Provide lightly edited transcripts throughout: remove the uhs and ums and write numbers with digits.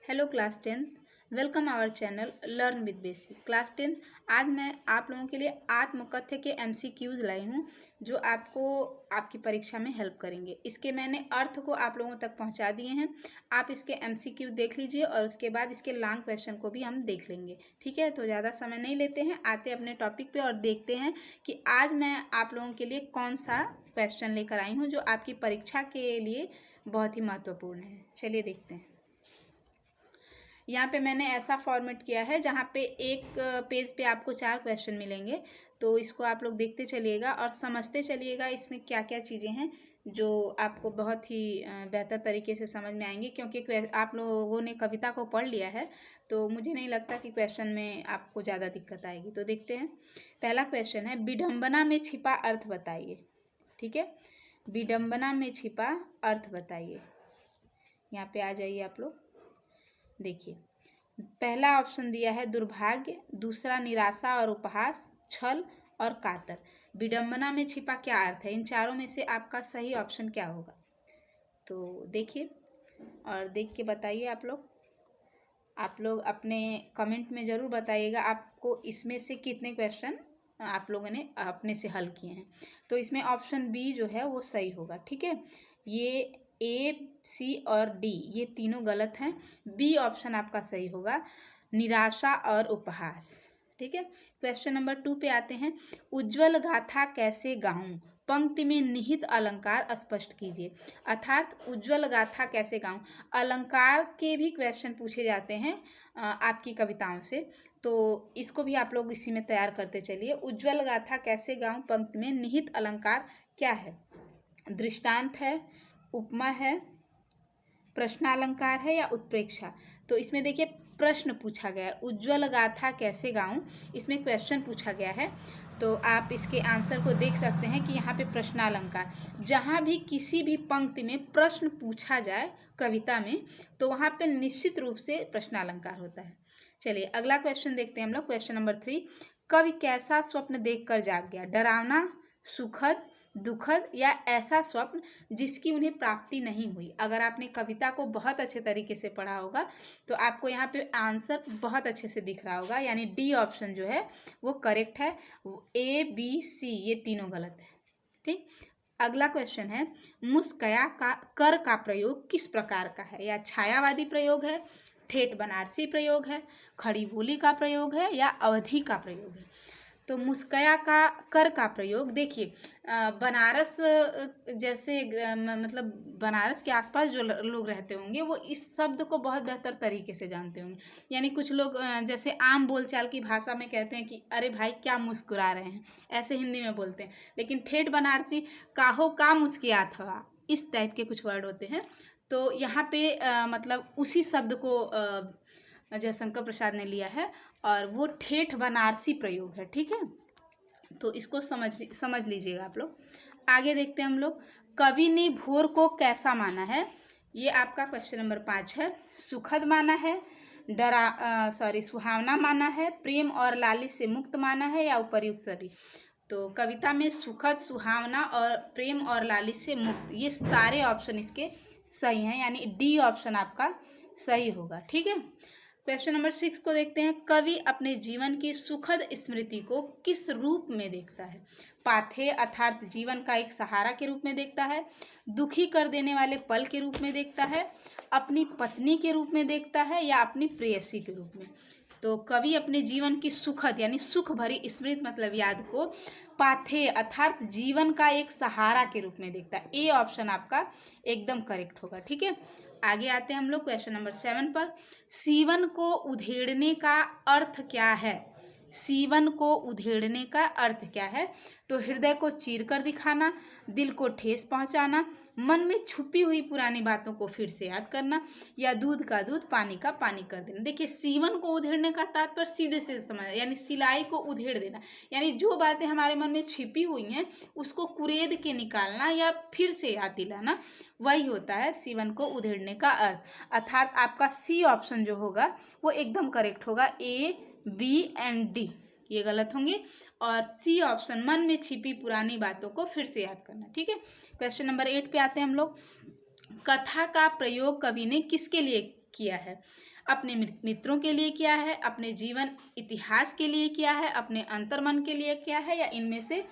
Hello class 10th, welcome our channel learn with basic. Class 10th, आज मैं आप लोगों के लिए आत्मकथ्य के एमसीक्यूज लाई हूँ जो आपको आपकी परीक्षा में हेल्प करेंगे। इसके मैंने अर्थ को आप लोगों तक पहुँचा दिए हैं। आप इसके एमसीक्यू देख लीजिए और उसके बाद इसके लॉन्ग क्वेश्चन को भी हम देख लेंगे। ठीक है, तो ज़्यादा समय नहीं लेते हैं, आते अपने टॉपिक पे और देखते हैं कि आज मैं आप लोगों के लिए कौन सा क्वेश्चन लेकर आई हूँ जो आपकी परीक्षा के लिए बहुत ही महत्वपूर्ण है। चलिए देखते हैं। यहाँ पे मैंने ऐसा फॉर्मेट किया है जहाँ पे एक पेज पे आपको 4 क्वेश्चन मिलेंगे, तो इसको आप लोग देखते चलिएगा और समझते चलिएगा इसमें क्या क्या चीज़ें हैं जो आपको बहुत ही बेहतर तरीके से समझ में आएंगी। क्योंकि आप लोगों ने कविता को पढ़ लिया है तो मुझे नहीं लगता कि क्वेश्चन में आपको ज़्यादा दिक्कत आएगी। तो देखते हैं। पहला क्वेश्चन है, विडम्बना में छिपा अर्थ बताइए। ठीक है, विडम्बना में छिपा अर्थ बताइए। यहाँ पे आ जाइए आप लोग। देखिए, पहला ऑप्शन दिया है दुर्भाग्य, दूसरा निराशा और उपहास, छल और कातर। विडंबना में छिपा क्या अर्थ है? इन चारों में से आपका सही ऑप्शन क्या होगा? तो देखिए और देख के बताइए। आप लोग अपने कमेंट में ज़रूर बताइएगा आपको इसमें से कितने क्वेश्चन आप लोगों ने अपने से हल किए हैं। तो इसमें ऑप्शन बी जो है वो सही होगा। ठीक है, ये ए, सी और डी ये तीनों गलत हैं। बी ऑप्शन आपका सही होगा, निराशा और उपहास। ठीक है, क्वेश्चन नंबर 2 पे आते हैं। उज्ज्वल गाथा कैसे गाऊं? पंक्ति में निहित अलंकार स्पष्ट कीजिए। अर्थात उज्ज्वल गाथा कैसे गाऊं, अलंकार के भी क्वेश्चन पूछे जाते हैं आपकी कविताओं से, तो इसको भी आप लोग इसी में तैयार करते चलिए। उज्ज्वल गाथा कैसे गाऊं, पंक्ति में निहित अलंकार क्या है? दृष्टांत है, उपमा है, प्रश्नालंकार है या उत्प्रेक्षा? तो इसमें देखिए प्रश्न पूछा गया है, उज्ज्वल गाथा कैसे गाऊं, इसमें क्वेश्चन पूछा गया है। तो आप इसके आंसर को देख सकते हैं कि यहाँ पे प्रश्नालंकार, जहाँ भी किसी भी पंक्ति में प्रश्न पूछा जाए कविता में तो वहाँ पे निश्चित रूप से प्रश्नालंकार होता है। चलिए अगला क्वेश्चन देखते हैं हम लोग। क्वेश्चन नंबर 3, कवि कैसा स्वप्न देखकर जाग गया? डरावना, सुखद, दुखद या ऐसा स्वप्न जिसकी उन्हें प्राप्ति नहीं हुई? अगर आपने कविता को बहुत अच्छे तरीके से पढ़ा होगा तो आपको यहाँ पे आंसर बहुत अच्छे से दिख रहा होगा, यानी डी ऑप्शन जो है वो करेक्ट है। ए, बी, सी ये तीनों गलत है। ठीक, अगला क्वेश्चन है, मुस्कया का कर का प्रयोग किस प्रकार का है? या छायावादी प्रयोग है, ठेठ बनारसी प्रयोग है, खड़ी बोली का प्रयोग है या अवधि का प्रयोग है? तो मुस्कया का कर का प्रयोग देखिए, बनारस जैसे मतलब बनारस के आसपास जो लोग रहते होंगे वो इस शब्द को बहुत बेहतर तरीके से जानते होंगे। यानी कुछ लोग जैसे आम बोलचाल की भाषा में कहते हैं कि अरे भाई क्या मुस्कुरा रहे हैं, ऐसे हिंदी में बोलते हैं। लेकिन ठेठ बनारसी काहो का मुस्कियात हवा, इस टाइप के कुछ वर्ड होते हैं। तो यहाँ पे मतलब उसी शब्द को जयशंकर प्रसाद ने लिया है और वो ठेठ बनारसी प्रयोग है। ठीक है, तो इसको समझ लीजिएगा आप लोग। आगे देखते हैं हम लोग। कवि ने भोर को कैसा माना है? ये आपका क्वेश्चन नंबर 5 है। सुखद माना है, सुहावना माना है, प्रेम और लालिच से मुक्त माना है या उपर्युक्त सभी? तो कविता में सुखद, सुहावना और प्रेम और लालिच से मुक्त ये सारे ऑप्शन इसके सही हैं, यानी डी ऑप्शन आपका सही होगा। ठीक है, क्वेश्चन नंबर 6 को देखते हैं। कवि अपने जीवन की सुखद स्मृति को किस रूप में देखता है? पाथेय अर्थात जीवन का एक सहारा के रूप में देखता है, दुखी कर देने वाले पल के रूप में देखता है, अपनी पत्नी के रूप में देखता है या अपनी प्रेयसी के रूप में? तो कवि अपने जीवन की सुखद यानी सुख भरी स्मृति मतलब याद को पाथेय अर्थात जीवन का एक सहारा के रूप में देखता है। ए ऑप्शन आपका एकदम करेक्ट होगा। ठीक है, आगे आते हैं हम लोग क्वेश्चन नंबर 7 पर। सीवन को उधेड़ने का अर्थ क्या है? सीवन को उधेड़ने का अर्थ क्या है? तो हृदय को चीर कर दिखाना, दिल को ठेस पहुंचाना, मन में छुपी हुई पुरानी बातों को फिर से याद करना या दूध का दूध पानी का पानी कर देना। देखिए सीवन को उधेड़ने का तात्पर्य सीधे से समझ, यानी सिलाई को उधेड़ देना, यानी जो बातें हमारे मन में छिपी हुई हैं उसको कुरेद के निकालना या फिर से याद दिलाना, वही होता है सीवन को उधेड़ने का अर्थ। अर्थात आपका सी ऑप्शन जो होगा वो एकदम करेक्ट होगा। ए, बी एंड डी ये गलत होंगे और सी ऑप्शन मन में छिपी पुरानी बातों को फिर से याद करना। ठीक है, क्वेश्चन नंबर 8 पे आते हैं हम लोग। कथा का प्रयोग कवि ने किसके लिए किया है? अपने मित्रों के लिए किया है, अपने जीवन इतिहास के लिए किया है, अपने अंतर्मन के लिए किया है, या इनमें से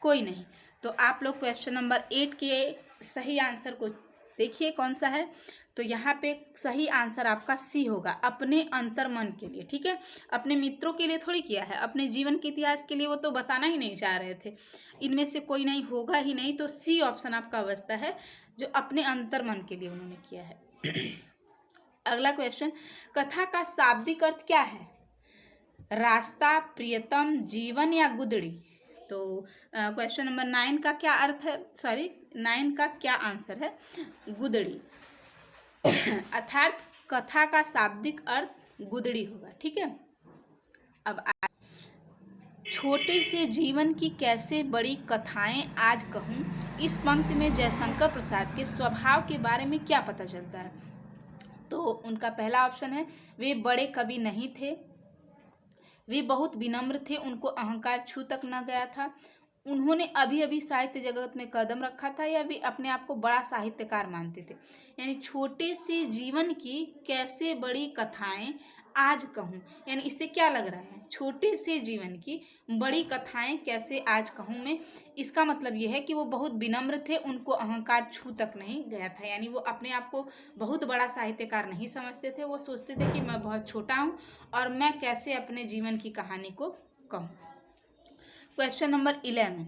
कोई नहीं? तो आप लोग क्वेश्चन नंबर 8 के सही आंसर को देखिए कौन सा है। तो यहाँ पे सही आंसर आपका सी होगा, अपने अंतर्मन के लिए। ठीक है, अपने मित्रों के लिए थोड़ी किया है, अपने जीवन के इतिहास के लिए वो तो बताना ही नहीं चाह रहे थे। इनमें से कोई नहीं होगा ही नहीं, तो सी ऑप्शन आपका बचता है, जो अपने अंतर्मन के लिए उन्होंने किया है। अगला क्वेश्चन, कथा का शाब्दिक अर्थ क्या है? रास्ता, प्रियतम, जीवन या गुदड़ी? तो क्वेश्चन नंबर 9 का क्या अर्थ है, 9 का क्या आंसर है? गुदड़ी। अर्थात कथा का शाब्दिक अर्थ गुदड़ी होगा। ठीक है, अब छोटे से जीवन की कैसे बड़ी कथाएं आज कहूँ, इस पंक्ति में जयशंकर प्रसाद के स्वभाव के बारे में क्या पता चलता है? तो उनका पहला ऑप्शन है, वे बड़े कवि नहीं थे, वे बहुत विनम्र थे, उनको अहंकार छू तक न गया था, उन्होंने अभी अभी साहित्य जगत में कदम रखा था, या वे अपने आप को बड़ा साहित्यकार मानते थे। यानी छोटे से जीवन की कैसे बड़ी कथाएं आज कहूँ, यानी इससे क्या लग रहा है? छोटे से जीवन की बड़ी कथाएं कैसे आज कहूँ मैं, इसका मतलब ये है कि वो बहुत विनम्र थे, उनको अहंकार छू तक नहीं गया था। यानी वो अपने आप को बहुत बड़ा साहित्यकार नहीं समझते थे, वो सोचते थे कि मैं बहुत छोटा हूँ और मैं कैसे अपने जीवन की कहानी को कहूँ। क्वेश्चन नंबर 11,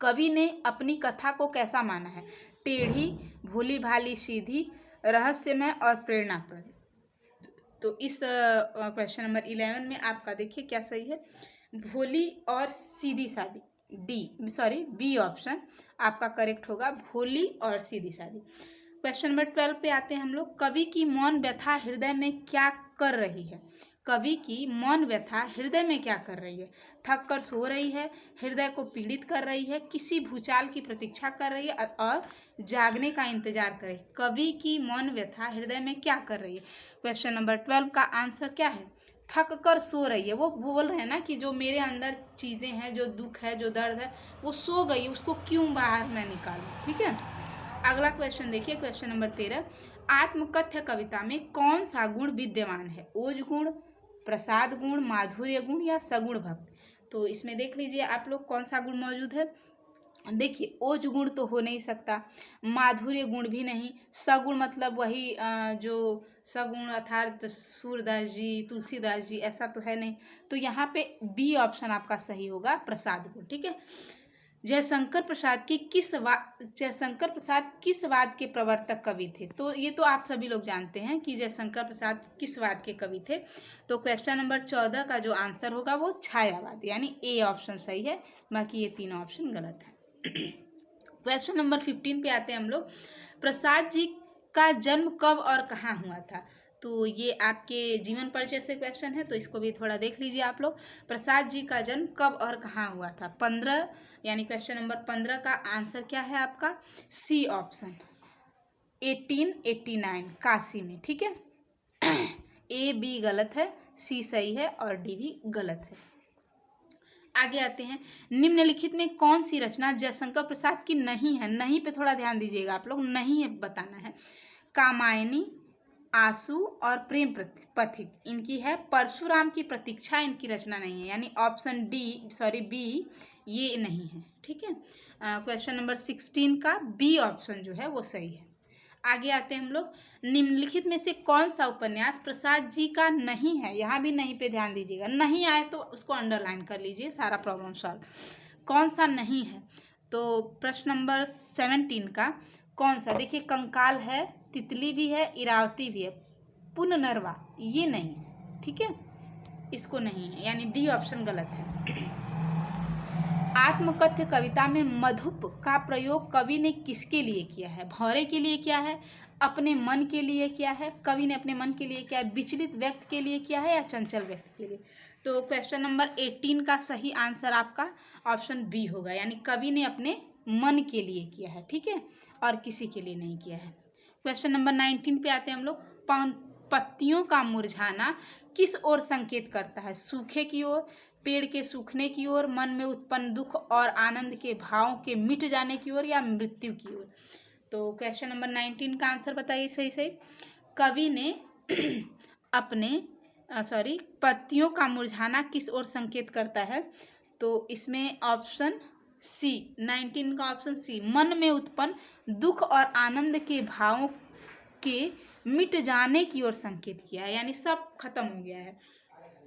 कवि ने अपनी कथा को कैसा माना है? टेढ़ी, भोली भाली, सीधी, रहस्यमय और प्रेरणाप्रद? तो इस क्वेश्चन नंबर 11 में आपका देखिए क्या सही है, भोली और सीधी सादी। बी ऑप्शन आपका करेक्ट होगा, भोली और सीधी सादी। क्वेश्चन नंबर 12 पे आते हैं हम लोग, कवि की मौन व्यथा हृदय में क्या कर रही है? कवि की मौन व्यथा हृदय में क्या कर रही है? थक कर सो रही है, हृदय को पीड़ित कर रही है, किसी भूचाल की प्रतीक्षा कर रही है, और जागने का इंतजार कर रही है। कवि की मौन व्यथा हृदय में क्या कर रही है? क्वेश्चन नंबर 12 का आंसर क्या है? थक कर सो रही है। वो बोल रहे हैं ना कि जो मेरे अंदर चीज़ें हैं, जो दुख है, जो दर्द है, वो सो गई, उसको क्यों बाहर मैं निकालूं। ठीक है, अगला क्वेश्चन देखिए, क्वेश्चन नंबर 13, आत्मकथ्य कविता में कौन सा गुण विद्यमान है? ओज गुण, प्रसाद गुण, माधुर्य गुण या सगुण भक्त? तो इसमें देख लीजिए आप लोग कौन सा गुण मौजूद है। देखिए, ओज गुण तो हो नहीं सकता, माधुर्य गुण भी नहीं, सगुण मतलब वही जो सगुण अर्थात सूरदास जी, तुलसीदास जी, ऐसा तो है नहीं। तो यहाँ पे बी ऑप्शन आपका सही होगा, प्रसाद गुण। ठीक है, जयशंकर प्रसाद किस वाद के प्रवर्तक कवि थे? तो ये तो आप सभी लोग जानते हैं कि जयशंकर प्रसाद किस वाद के कवि थे। तो क्वेश्चन नंबर 14 का जो आंसर होगा वो छायावाद, यानी ए ऑप्शन सही है, बाकी ये तीनों ऑप्शन गलत है। क्वेश्चन नंबर 15 पे आते हैं हम लोग, प्रसाद जी का जन्म कब और कहाँ हुआ था? तो ये आपके जीवन परिचय से क्वेश्चन है, तो इसको भी थोड़ा देख लीजिए आप लोग। प्रसाद जी का जन्म कब और कहाँ हुआ था? 15, यानी क्वेश्चन नंबर 15 का आंसर क्या है आपका? सी ऑप्शन, 1889 काशी में। ठीक है, ए बी गलत है, सी सही है और डी भी गलत है। आगे आते हैं, निम्नलिखित में कौन सी रचना जयशंकर प्रसाद की नहीं है? नहीं पे थोड़ा ध्यान दीजिएगा आप लोग, नहीं है बताना है। कामायनी, आंसू और प्रेम पथिक इनकी है। परशुराम की प्रतीक्षा इनकी रचना नहीं है, यानी ऑप्शन बी ये नहीं है। ठीक है, क्वेश्चन नंबर 16 का बी ऑप्शन जो है वो सही है। आगे आते हैं हम लोग, निम्नलिखित में से कौन सा उपन्यास प्रसाद जी का नहीं है? यहाँ भी नहीं पे ध्यान दीजिएगा, नहीं आए तो उसको अंडरलाइन कर लीजिए, सारा प्रॉब्लम सॉल्व। कौन सा नहीं है? तो प्रश्न नंबर 17 का कौन सा, देखिए, कंकाल है, तितली भी है, इरावती भी है, पुनर्नवा ये नहीं है। ठीक है, इसको नहीं है, यानी डी ऑप्शन गलत है। आत्मकथ्य कविता में मधुप का प्रयोग कवि ने किसके लिए किया है? भौरे के लिए किया है, अपने मन के लिए किया है, कवि ने अपने मन के लिए किया है, विचलित व्यक्ति के लिए किया है, या चंचल व्यक्ति के लिए? तो क्वेश्चन नंबर 18 का सही आंसर आपका ऑप्शन बी होगा, यानी कवि ने अपने मन के लिए किया है। ठीक है, और किसी के लिए नहीं किया है। क्वेश्चन नंबर 19 पे आते हैं हम लोग, पत्तियों का मुरझाना किस ओर संकेत करता है? सूखे की ओर, पेड़ के सूखने की ओर, मन में उत्पन्न दुख और आनंद के भावों के मिट जाने की ओर, या मृत्यु की ओर? तो क्वेश्चन नंबर 19 का आंसर बताइए सही सही। कवि ने अपने पत्तियों का मुरझाना किस ओर संकेत करता है? तो इसमें ऑप्शन सी, 19 का ऑप्शन सी, मन में उत्पन्न दुख और आनंद के भावों के मिट जाने की ओर संकेत किया है, यानी सब खत्म हो गया है।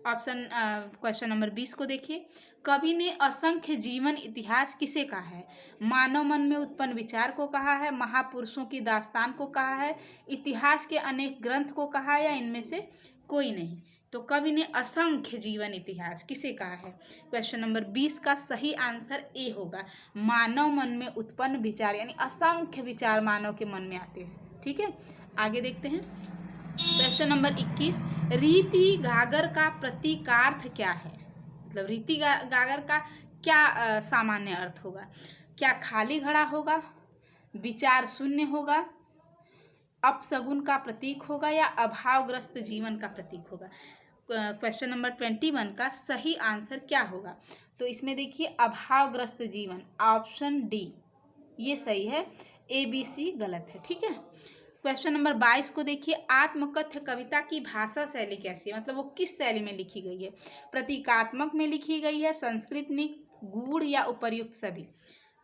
ऑप्शन क्वेश्चन नंबर 20 को देखिए, कवि ने असंख्य जीवन इतिहास किसे कहा है? मानव मन में उत्पन्न विचार को कहा है, महापुरुषों की दास्तान को कहा है, इतिहास के अनेक ग्रंथ को कहा है, या इनमें से कोई नहीं? तो कवि ने असंख्य जीवन इतिहास किसे कहा है? क्वेश्चन नंबर 20 का सही आंसर ए होगा, मानव मन में उत्पन्न विचार, यानी असंख्य विचार मानव के मन में आते हैं। ठीक है, आगे देखते हैं। क्वेश्चन नंबर 21, रीति गागर का प्रतीकार्थ क्या है? मतलब रीति गागर का क्या सामान्य अर्थ होगा? क्या खाली घड़ा होगा, विचार शून्य होगा, अपशगुन का प्रतीक होगा, या अभावग्रस्त जीवन का प्रतीक होगा? क्वेश्चन नंबर 21 का सही आंसर क्या होगा? तो इसमें देखिए अभावग्रस्त जीवन, ऑप्शन डी ये सही है, ए बी सी गलत है। ठीक है, क्वेश्चन नंबर 22 को देखिए, आत्मकथ्य कविता की भाषा शैली कैसी है? मतलब वो किस शैली में लिखी गई है? प्रतीकात्मक में लिखी गई है, संस्कृतनिक, गूढ़, या उपर्युक्त सभी?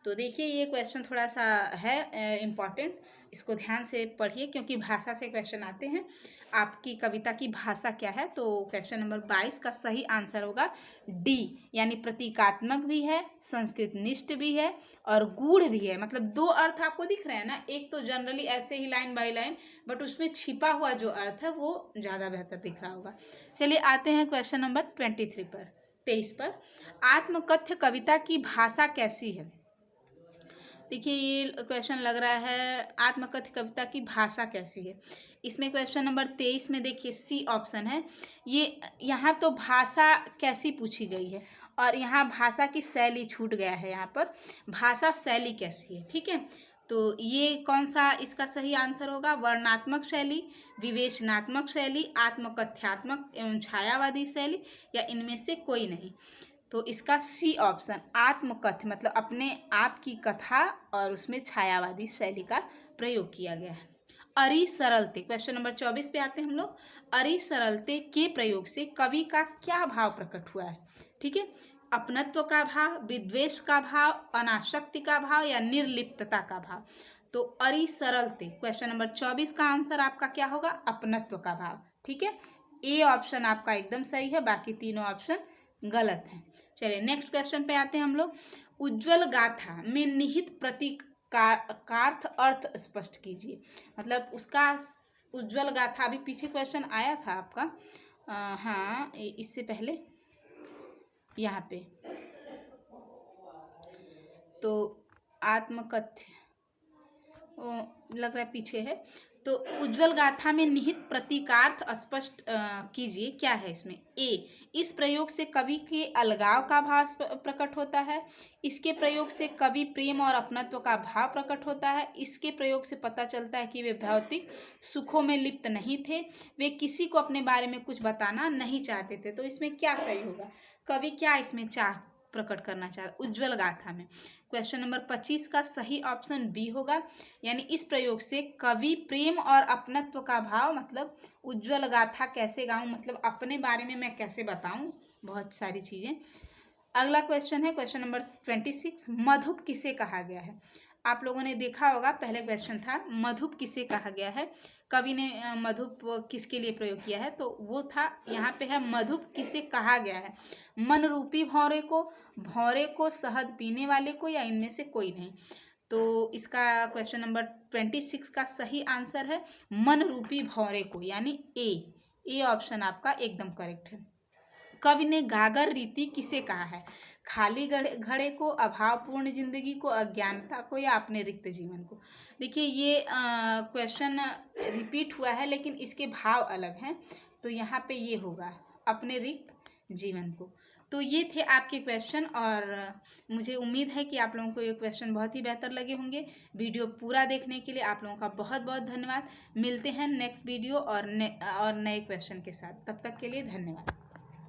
तो देखिए ये क्वेश्चन थोड़ा सा है इम्पॉर्टेंट, इसको ध्यान से पढ़िए क्योंकि भाषा से क्वेश्चन आते हैं। आपकी कविता की भाषा क्या है? तो क्वेश्चन नंबर 22 का सही आंसर होगा डी, यानी प्रतीकात्मक भी है, संस्कृतनिष्ठ भी है और गूढ़ भी है। मतलब दो अर्थ आपको दिख रहे हैं ना, एक तो जनरली ऐसे ही लाइन बाय लाइन, बट उसमें छिपा हुआ जो अर्थ है वो ज़्यादा बेहतर दिख रहा होगा। चलिए आते हैं क्वेश्चन नंबर 23 पर। आत्मकथ्य कविता की भाषा कैसी है? देखिए ये क्वेश्चन लग रहा है, आत्मकथ्य कविता की भाषा कैसी है? इसमें क्वेश्चन नंबर 23 में देखिए सी ऑप्शन है। ये यहाँ तो भाषा कैसी पूछी गई है और यहाँ भाषा की शैली छूट गया है। यहाँ पर भाषा शैली कैसी है? ठीक है, तो ये कौन सा इसका सही आंसर होगा? वर्णात्मक शैली, विवेचनात्मक शैली, आत्मकथ्यात्मक एवं छायावादी शैली, या इनमें से कोई नहीं? तो इसका सी ऑप्शन, आत्मकथ्य मतलब अपने आप की कथा और उसमें छायावादी शैली का प्रयोग किया गया है। अरि सरलते, क्वेश्चन नंबर 24 पे आते हैं हम लोग। अरि सरलते के प्रयोग से कवि का क्या भाव प्रकट हुआ है? ठीक है, अपनत्व का भाव, विद्वेष का भाव, अनासक्ति का भाव, या निर्लिप्तता का भाव? तो अरि सरलते क्वेश्चन नंबर 24 का आंसर आपका क्या होगा? अपनत्व का भाव। ठीक है, ए ऑप्शन आपका एकदम सही है, बाकी तीनों ऑप्शन गलत हैं। चलिए नेक्स्ट क्वेश्चन पे आते हैं हम लोग। उज्ज्वल गाथा में निहित प्रतीकार्थ अर्थ स्पष्ट कीजिए। मतलब उसका उज्ज्वल गाथा, अभी पीछे क्वेश्चन आया था आपका, हाँ इससे पहले यहाँ पे, तो आत्मकथ्य लग रहा है पीछे है। तो उज्ज्वल गाथा में निहित प्रतीकार्थ स्पष्ट कीजिए, क्या है इसमें? ए, इस प्रयोग से कवि के अलगाव का भाव प्रकट होता है, इसके प्रयोग से कवि प्रेम और अपनत्व का भाव प्रकट होता है, इसके प्रयोग से पता चलता है कि वे भौतिक सुखों में लिप्त नहीं थे, वे किसी को अपने बारे में कुछ बताना नहीं चाहते थे। तो इसमें क्या सही होगा? कवि क्या इसमें चाह प्रकट करना चाहे उज्ज्वल गाथा में? क्वेश्चन नंबर 25 का सही ऑप्शन बी होगा, यानी इस प्रयोग से कवि प्रेम और अपनत्व का भाव, मतलब उज्ज्वल गाथा कैसे गाऊं, मतलब अपने बारे में मैं कैसे बताऊं बहुत सारी चीजें। अगला क्वेश्चन है क्वेश्चन नंबर 26, मधुप किसे कहा गया है? आप लोगों ने देखा होगा, पहले क्वेश्चन था मधुप किसे कहा गया है, कवि ने मधुप किसके लिए प्रयोग किया है? तो वो था, यहाँ पे है मधुप किसे कहा गया है? मन रूपी भौरे को, शहद पीने वाले को, या इनमें से कोई नहीं? तो इसका क्वेश्चन नंबर 26 का सही आंसर है मन रूपी भौरे को, यानी ए ऑप्शन आपका एकदम करेक्ट है। कवि ने गागर रीति किसे कहा है? खाली घड़े को, अभावपूर्ण जिंदगी को, अज्ञानता को, या अपने रिक्त जीवन को? देखिए ये क्वेश्चन रिपीट हुआ है लेकिन इसके भाव अलग हैं, तो यहाँ पे ये होगा अपने रिक्त जीवन को। तो ये थे आपके क्वेश्चन और मुझे उम्मीद है कि आप लोगों को ये क्वेश्चन बहुत ही बेहतर लगे होंगे। वीडियो पूरा देखने के लिए आप लोगों का बहुत बहुत धन्यवाद। मिलते हैं नेक्स्ट वीडियो और नए क्वेश्चन के साथ, तब तक के लिए धन्यवाद।